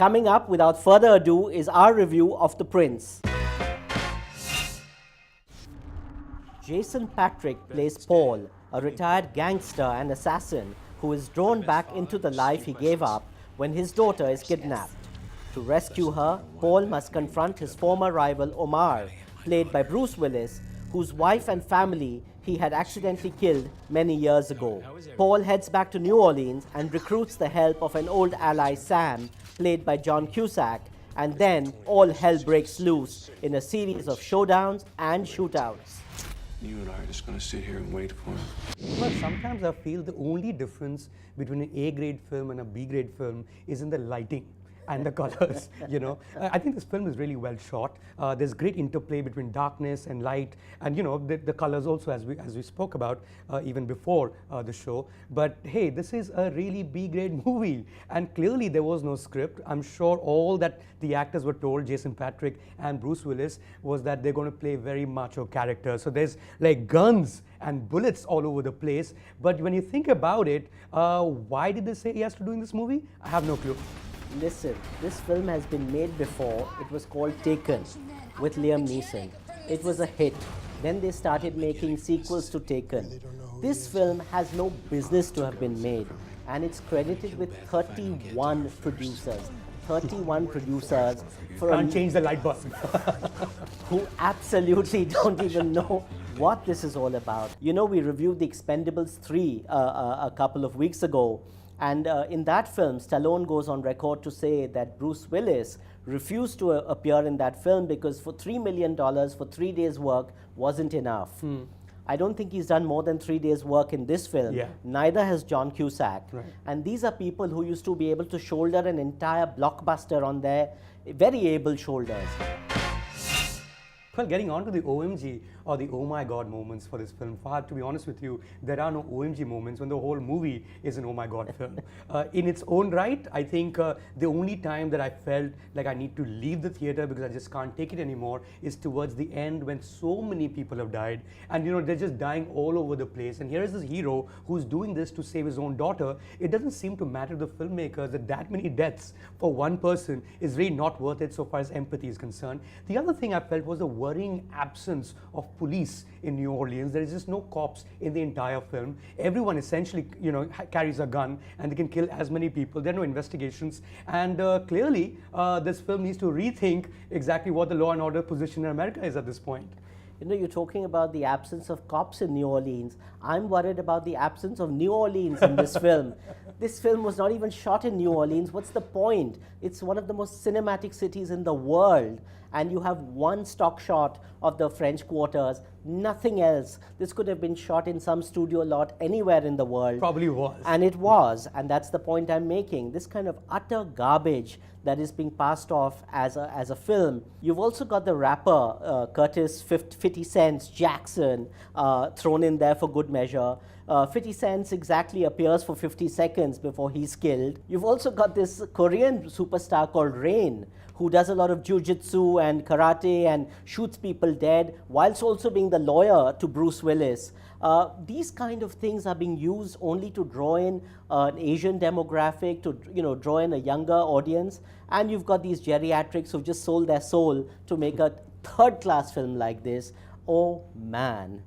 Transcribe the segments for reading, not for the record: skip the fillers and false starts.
Coming up, without further ado, is our review of The Prince. Jason Patric plays Paul, a retired gangster and assassin who is drawn back into the life he gave up when his daughter is kidnapped. To rescue her, Paul must confront his former rival Omar, played by Bruce Willis, whose wife and family he had accidentally killed many years ago. Paul heads back to New Orleans and recruits the help of an old ally, Sam, played by John Cusack, and then all hell breaks loose in a series of showdowns and shootouts. You and I are just going to sit here and wait for him. Well, sometimes I feel the only difference between an A-grade film and a B-grade film is in the lighting and the colors, you know. I think this film is really well shot. There's great interplay between darkness and light, and you know, the colors also, as we spoke about even before the show. But hey, this is a really B-grade movie, and clearly there was no script. I'm sure all that the actors were told, Jason Patric and Bruce Willis, was that they're going to play very macho characters. So there's like guns and bullets all over the place. But when you think about it, why did they say he has to do in this movie? I have no clue. Listen, this film has been made before. It was called Taken with Liam Neeson. It was a hit. Then they started making sequels to Taken. This film has no business to have been made, and it's credited with 31 producers. 31 producers for Can't change the light bulb. who absolutely don't even know what this is all about. You know, we reviewed The Expendables 3 a couple of weeks ago. And in that film, Stallone goes on record to say that Bruce Willis refused to appear in that film because for $3 million for 3 days' work wasn't enough. I don't think he's done more than 3 days' work in this film. Yeah. Neither has John Cusack. Right. And these are people who used to be able to shoulder an entire blockbuster on their very able shoulders. Well, getting on to the OMG or the oh my god moments for this film, Fahad, to be honest with you, there are no OMG moments when the whole movie is an oh my god film. In its own right, I think the only time that I felt like I need to leave the theater because I just can't take it anymore is towards the end when so many people have died, and you know, they're just dying all over the place. And here is this hero who's doing this to save his own daughter. It doesn't seem to matter to the filmmakers that many deaths for one person is really not worth it so far as empathy is concerned. The other thing I felt was the worrying absence of police in New Orleans. There is just no cops in the entire film. Everyone essentially, you know, carries a gun and they can kill as many people. There are no investigations, and clearly this film needs to rethink exactly what the law and order position in America is at this point. You know, you're talking about the absence of cops in New Orleans. I'm worried about the absence of New Orleans in this film. This film was not even shot in New Orleans. What's the point? It's one of the most cinematic cities in the world, and you have one stock shot of the French quarters, nothing else. This could have been shot in some studio lot anywhere in the world. Probably was. And it was, and that's the point I'm making. This kind of utter garbage that is being passed off as a film. You've also got the rapper Curtis 50 Cent Jackson thrown in there for good measure. 50 Cent exactly appears for 50 seconds before he's killed. You've also got this Korean superstar called Rain, who does a lot of jiu-jitsu and karate and shoots people dead, whilst also being the lawyer to Bruce Willis. These kind of things are being used only to draw in an Asian demographic, to draw in a younger audience. And you've got these geriatrics who've just sold their soul to make a third-class film like this. Oh man.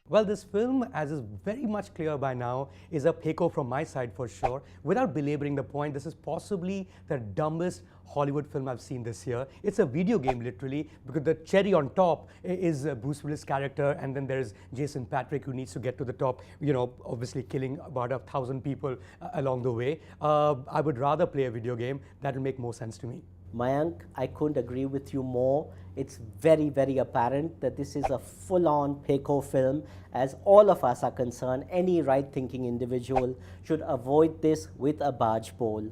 Well, this film, as is very much clear by now, is a peko from my side for sure. Without belaboring the point, this is possibly the dumbest Hollywood film I've seen this year. It's a video game, literally, because the cherry on top is Bruce Willis' character, and then there's Jason Patric, who needs to get to the top, you know, obviously killing about 1,000 people along the way. I would rather play a video game. That will make more sense to me. Mayank, I couldn't agree with you more. It's very, very apparent that this is a full-on peko film. As all of us are concerned, any right-thinking individual should avoid this with a barge pole.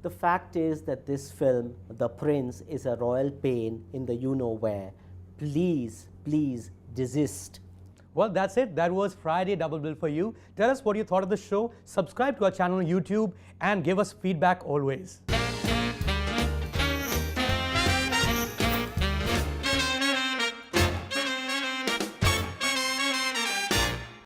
The fact is that this film, The Prince, is a royal pain in the you-know-where. Please, please desist. Well, that's it. That was Friday Double Bill for you. Tell us what you thought of the show. Subscribe to our channel on YouTube and give us feedback always.